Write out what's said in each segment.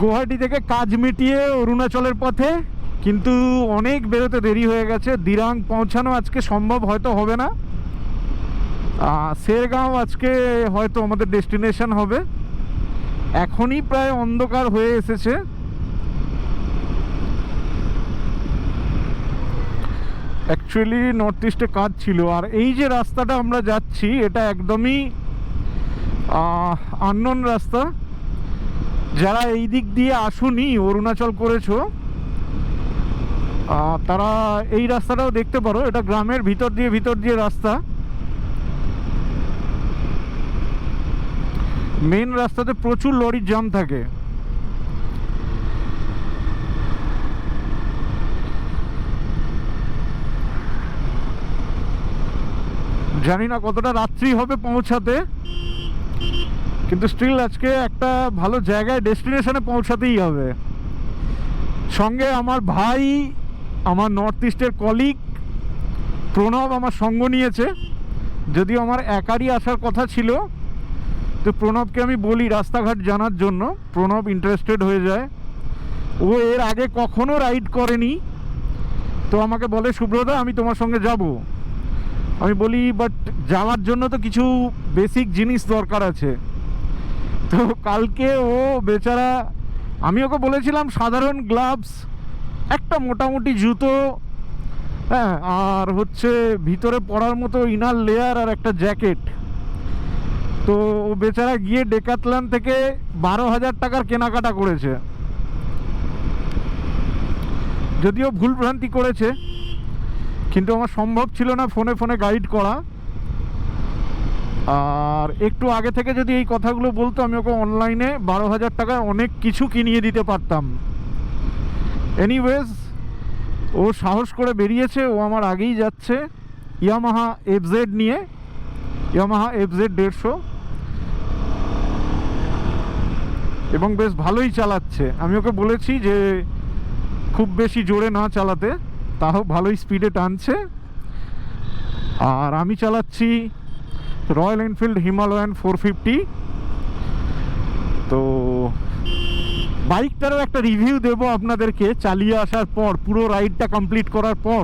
গুয়াহাটি থেকে কাজ মিটিয়ে অরুণাচলের পথে, কিন্তু অনেক বেরোতে দেরি হয়ে গেছে। দিরাং পৌঁছানো আজকে সম্ভব হয়তো হবে না। শেরগাঁও আজকে হয়তো আমাদের ডেস্টিনেশন হবে। এখনই প্রায় অন্ধকার হয়ে এসেছে। অ্যাকচুয়ালি নর্থ ইস্টে কাজ ছিল। আর এই যে রাস্তাটা আমরা যাচ্ছি এটা একদমই আননোন রাস্তা। যারা এই দিক দিয়ে আসুনি, অরুণাচল করেছো, তারা এই রাস্তাটাও দেখতে পারো। এটা গ্রামের ভিতর দিয়ে রাস্তা। মেন রাস্তাতে প্রচুর লরির জ্যাম থাকে। জানি না কতটা রাত্রি হবে পৌঁছাতে, কিন্তু স্টিল আজকে একটা ভালো জায়গায় ডেস্টিনেশনে পৌঁছাতেই হবে। সঙ্গে আমার ভাই, আমার নর্থ ইস্টের কলিগ প্রণব আমার সঙ্গ নিয়েছে। যদিও আমার একারই আসার কথা ছিল, তো প্রণবকে আমি বলি রাস্তাঘাট জানার জন্য। প্রণব ইন্টারেস্টেড হয়ে যায়। ও এর আগে কখনো রাইড করেনি, তো আমাকে বলে শুভ্রদা আমি তোমার সঙ্গে যাব। আমি বলি বাট যাওয়ার জন্য তো কিছু বেসিক জিনিস দরকার আছে। তো কালকে ও বেচারা, আমি ওকে বলেছিলাম সাধারণ গ্লাভস, একটা মোটামুটি জুতো, হ্যাঁ, আর হচ্ছে ভিতরে পরার মতো ইনার লেয়ার আর একটা জ্যাকেট। তো ও বেচারা গিয়ে ডেকাথলন থেকে 12,000 টাকার কেনাকাটা করেছে। যদিও ভুলভ্রান্তি করেছে, কিন্তু আমার সম্ভব ছিল না ফোনে গাইড করা। আর একটু আগে থেকে যদি এই কথাগুলো বলতো, আমি ওকে অনলাইনে 12,000 টাকায় অনেক কিছু কিনিয়ে দিতে পারতাম। এনিওয়েজ, ও সাহস করে বেরিয়েছে। ও আমার আগেই যাচ্ছে ইয়ামাহা FZ নিয়ে, ইয়ামাহা FZ 150, এবং বেশ ভালোই চালাচ্ছে। আমি ওকে বলেছি যে খুব বেশি জোরে না চালাতে, তাও ভালোই স্পিডে টানছে। আর আমি চালাচ্ছি রয়্যাল এনফিল্ড হিমালয়ান 450। তো বাইকটারও একটা রিভিউ দেবো আপনাদেরকে চালিয়ে আসার পর, পুরো রাইডটা কমপ্লিট করার পর।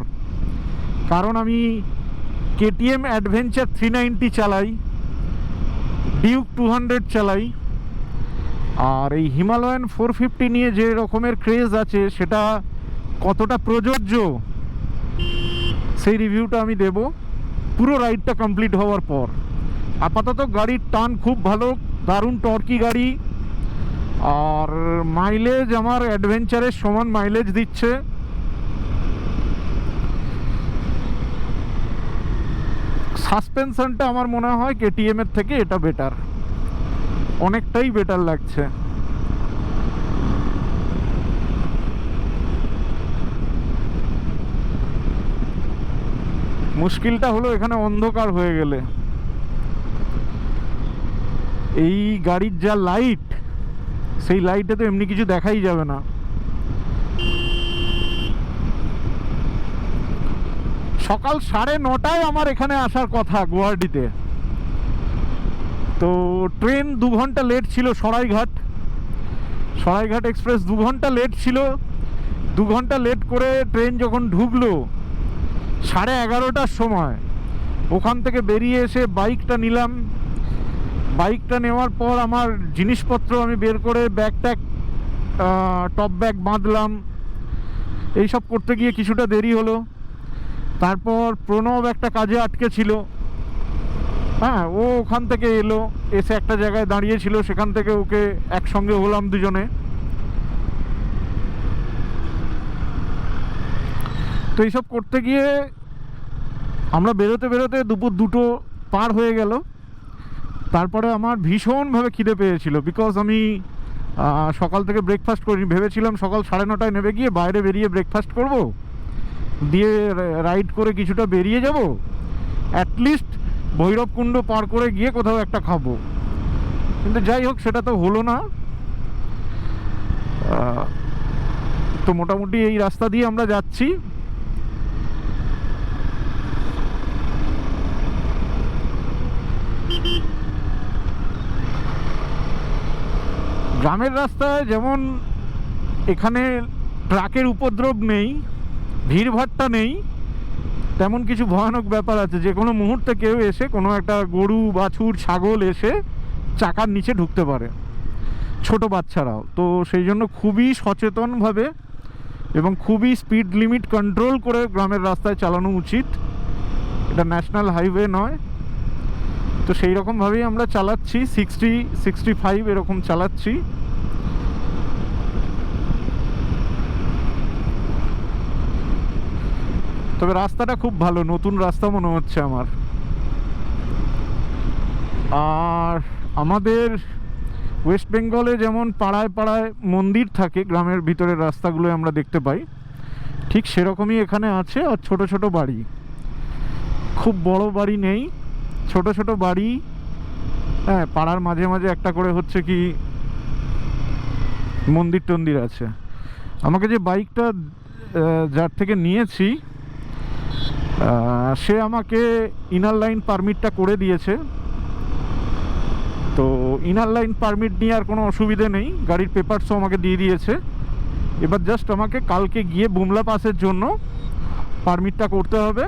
কারণ আমি KTM অ্যাডভেঞ্চার 390 চালাই, ডিউক 200 চালাই, আর এই হিমালয়ান 450 নিয়ে যে রকমের ক্রেজ আছে সেটা কতটা প্রযোজ্য সেই রিভিউটা আমি দেব পুরো রাইডটা কমপ্লিট হওয়ার পর। আপাতত গাড়ির টান খুব ভালো, দারুণ টর্কি গাড়ি, আর মাইলেজ আমার অ্যাডভেঞ্চারের সমান মাইলেজ দিচ্ছে। সাসপেনশনটা আমার মনে হয় KTM এর থেকে এটা বেটার, অনেকটাই বেটার লাগছে। মুশকিলটা হলো এখানে অন্ধকার হয়ে গেলে এই গাড়ির যা লাইট, সেই লাইটে তো এমনি কিছু দেখাই যাবে না। সকাল 9:30টায় আমার এখানে আসার কথা গুয়াহাটিতে। তো ট্রেন 2 ঘন্টা লেট ছিল। সরাইঘাট এক্সপ্রেস 2 ঘন্টা লেট ছিল। 2 ঘন্টা লেট করে ট্রেন যখন ঢুকলো 11:30টার সময়, ওখান থেকে বেরিয়ে এসে বাইকটা নিলাম। বাইকটা নেওয়ার পর আমার জিনিসপত্র আমি বের করে ব্যাগ ট্যাগ, টপ ব্যাগ বাঁধলাম। এইসব করতে গিয়ে কিছুটা দেরি হলো। তারপর প্রণব একটা কাজে আটকে ছিল, হ্যাঁ, ও ওখান থেকে এলো, এসে একটা জায়গায় দাঁড়িয়েছিল, সেখান থেকে ওকে একসঙ্গে হলাম দুজনে। তো এইসব করতে গিয়ে আমরা বেরোতে দুপুর 2টো পার হয়ে গেল। তারপরে আমার ভীষণভাবে খিদে পেয়েছিল, বিকজ আমি সকাল থেকে ব্রেকফাস্ট করিনি। ভেবেছিলাম সকাল 9:30টায় নেমে গিয়ে বাইরে বেরিয়ে ব্রেকফাস্ট করব, দিয়ে রাইড করে কিছুটা বেরিয়ে যাব, অ্যাটলিস্ট ভৈরবকুণ্ড পার করে গিয়ে কোথাও একটা খাবো। কিন্তু যাই হোক, সেটা তো হলো না। তো মোটামুটি এই রাস্তা দিয়ে আমরা যাচ্ছি। গ্রামের রাস্তায় যেমন এখানে ট্রাকের উপদ্রব নেই, ভিড়ভাট্টা নেই, তেমন কিছু ভয়ানক ব্যাপার আছে। যে কোনো মুহূর্তে কেউ এসে, কোনো একটা গরু, বাছুর, ছাগল এসে চাকার নিচে ঢুকতে পারে, ছোট বাচ্চারাও। তো সেই জন্য খুবই সচেতনভাবে এবং খুবই স্পিড লিমিট কন্ট্রোল করে গ্রামের রাস্তায় চালানো উচিত। এটা ন্যাশনাল হাইওয়ে নয়। তো সেই রকমভাবেই আমরা চালাচ্ছি, 60-65 এরকম চালাচ্ছি। তবে রাস্তাটা খুব ভালো, নতুন রাস্তা মনে হচ্ছে আমার। আর আমাদের ওয়েস্ট বেঙ্গলে যেমন পাড়ায় পাড়ায় মন্দির থাকে, গ্রামের ভিতরের রাস্তাগুলো আমরা দেখতে পাই, ঠিক সেরকমই এখানে আছে। আর ছোট ছোট বাড়ি, খুব বড় বাড়ি নেই, ছোট ছোট বাড়ি। হ্যাঁ, পাড়ার মাঝে মাঝে একটা করে হচ্ছে কি মন্দির টন্দির আছে। আমাকে যে বাইকটা যার থেকে নিয়েছি, সে আমাকে ইনার লাইন পারমিটটা করে দিয়েছে। তো ইনার লাইন পারমিট নিয়ে আর কোনো অসুবিধে নেই, গাড়ির পেপারসও আমাকে দিয়ে দিয়েছে। এবার জাস্ট আমাকে কালকে গিয়ে বুমলা পাসের জন্য পারমিটটা করতে হবে,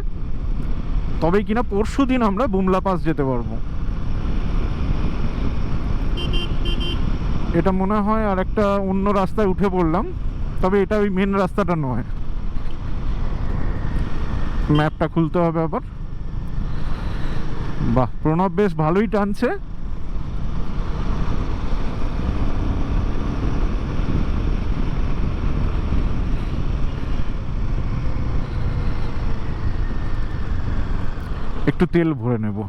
তবেই কিনা পরশু দিন আমরা বুমলা পাস যেতে পারবো। এটা মনে হয় আর একটা অন্য রাস্তায় উঠে পড়লাম, তবে এটা ওই মেন রাস্তাটা নয়। ম্যাপটা খুলতে হবে আবার। বাহ, প্রণব বেশ ভালোই টানছে। একটু তেল ভরে নেব।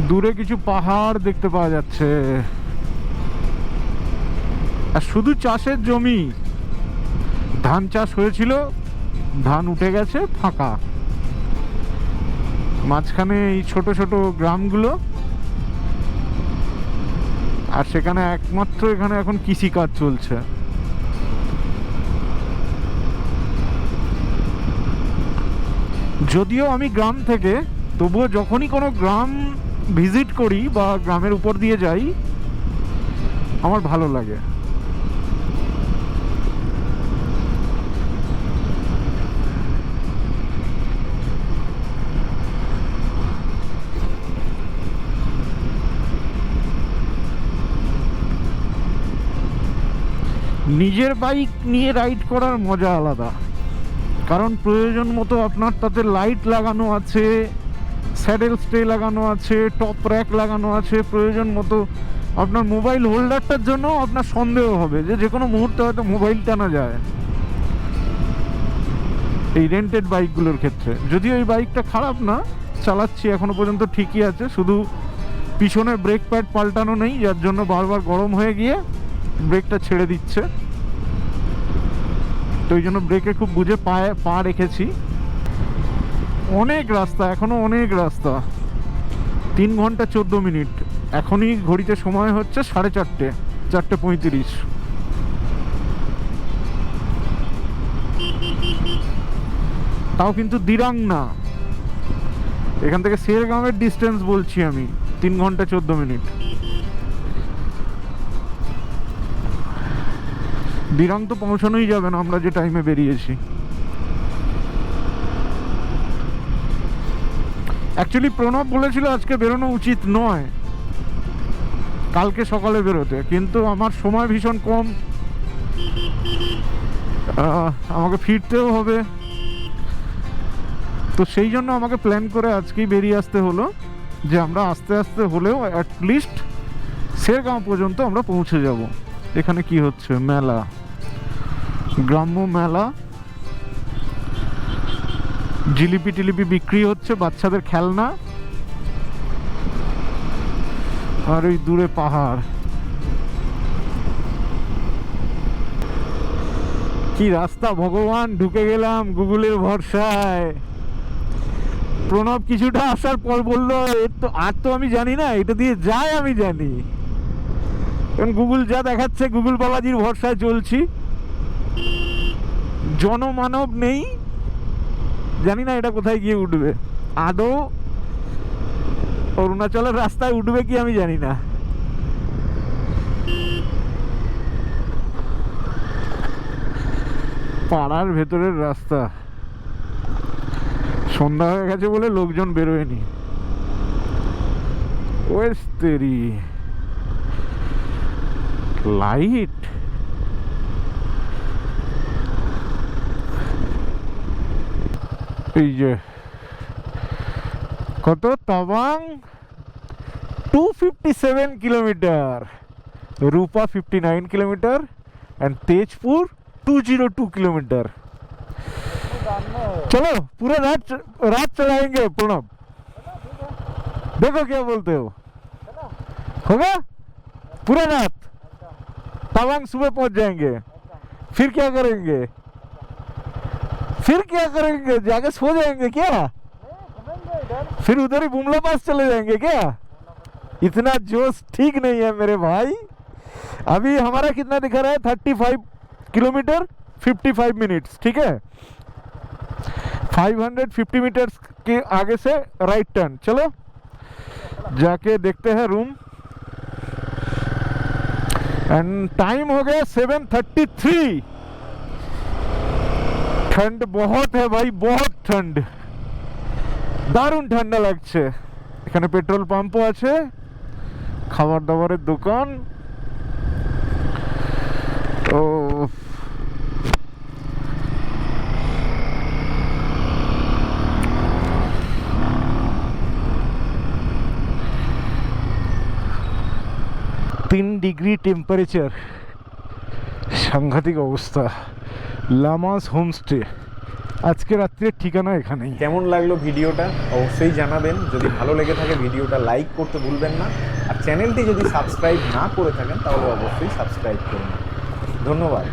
দূরে কিছু পাহাড় দেখতে পাওয়া যাচ্ছে, আর শুধু চাষের জমি। ধান চাষ হয়েছিল, ধান উঠে গেছে, ফাঁকা। মাঝখানে এই ছোট ছোট গ্রামগুলো, আর সেখানে একমাত্র এখানে এখন কৃষিকাজ চলছে। যদিও আমি গ্রাম থেকে, তবুও যখনই কোনো গ্রাম ভিজিট করি বা গ্রামের উপর দিয়ে যাই, আমার ভালো লাগে। নিজের বাইক নিয়ে রাইড করার মজা আলাদা, কারণ প্রয়োজন মতো আপনার তাতে লাইট লাগানো আছে, স্যাডেল স্টে লাগানো আছে, টপ র্যাক লাগানো আছে। প্রয়োজন মতো আপনার মোবাইল হোল্ডারটার জন্য আপনার সন্দেহ হবে যে কোনো মুহূর্তে হয়তো মোবাইল টানা যায় এই রেন্টেড বাইকগুলোর ক্ষেত্রে। যদিও এই বাইকটা খারাপ না, চালাচ্ছি এখনো পর্যন্ত ঠিকই আছে, শুধু পিছনে ব্রেক প্যাড পাল্টানো নেই, যার জন্য বারবার গরম হয়ে গিয়ে ব্রেকটা ছেড়ে দিচ্ছে। তো ওই জন্য ব্রেকে খুব বুঝে পা রেখেছি। অনেক রাস্তা, এখনো অনেক রাস্তা। 3 ঘন্টা 14 মিনিট। এখনই ঘড়িতে সময় হচ্ছে 4:30, 4:35। তাও কিন্তু দিরাং না, এখান থেকে শেরগাঁওয়ের ডিস্টেন্স বলছি আমি। 3 ঘন্টা 14 মিনিট। দিরাং তো পৌঁছানোই যাবে না আমরা যে টাইমে বেরিয়েছি। অ্যাকচুয়ালি প্রণব বলেছিল আজকে বেরোনো উচিত নয়, কালকে সকালে বেরোতে, কিন্তু আমার সময় ভীষণ কম, আমাকে ফিরতেও হবে। তো সেই জন্য আমাকে প্ল্যান করে আজকেই বেরিয়ে আসতে হলো, যে আমরা আস্তে আস্তে হলেও অ্যাটলিস্ট শেরগাঁও পর্যন্ত আমরা পৌঁছে যাব। এখানে কি হচ্ছে? মেলা, গ্রাম্য মেলা, জিলিপি টিলিপি বিক্রি হচ্ছে, বাচ্চাদের খেলনা, আর ওই দূরে পাহাড়। কি রাস্তা ভগবান! ঢুকে গেলাম গুগলের ভরসায়। প্রণব কিছুটা আসার পর বললো আর তো আমি জানি না, এটা দিয়ে যায় আমি জানি, কারণ গুগল যা দেখাচ্ছে, গুগল বালাজির ভরসায় চলছি, জনমানব নেই, জানি না এটা কোথায় গিয়ে উঠবে। আদৌ অরুণাচলের রাস্তায় উঠবে কি আমি জানি না। পাড়ার ভেতরের রাস্তা, সন্ধ্যা হয়ে গেছে বলে লোকজন বেরোয়নি। ওয়েস্তেরি লাইট, এই যে কত Tawang 257 kilometre, Rupa 59 kilometre and Tezpur 202 kilometre. चलो पूरा रात चलाएंगे प्रणब, देखो क्या बोलते हो, होगा पूरा रात। तवांग सुबह पहुंच जाएंगे, फिर क्या करेंगे, फिर क्या करेंगे, जाके सो जाएंगे क्या, फिर उधर ही बुमला पास चले जाएंगे क्या। इतना जोश ठीक नहीं है मेरे भाई। अभी हमारा कितना दिखा रहा है, 35 किलोमीटर 55 मिनट्स, ठीक है। 550 मीटर्स के आगे से राइट टर्न। चलो जाके देखते हैं रूम। एंड टाइम हो गया 7:33। ठंड बहुत है भाई, बहुत ठंड, দারুণ ঠান্ডা লাগছে। এখানে পেট্রোল পাম্পও আছে, খাবার দাবারের দোকান। ও তিন ডিগ্রি টেম্পারেচার, সাংঘাতিক অবস্থা। লামাস হোমস্টে, আজকে রাত্রের ঠিকানা এখানেই। কেমন লাগলো ভিডিওটা অবশ্যই জানাবেন। যদি ভালো লেগে থাকে ভিডিওটা লাইক করতে ভুলবেন না, আর চ্যানেলটি যদি সাবস্ক্রাইব না করে থাকেন তাহলে অবশ্যই সাবস্ক্রাইব করুন। ধন্যবাদ।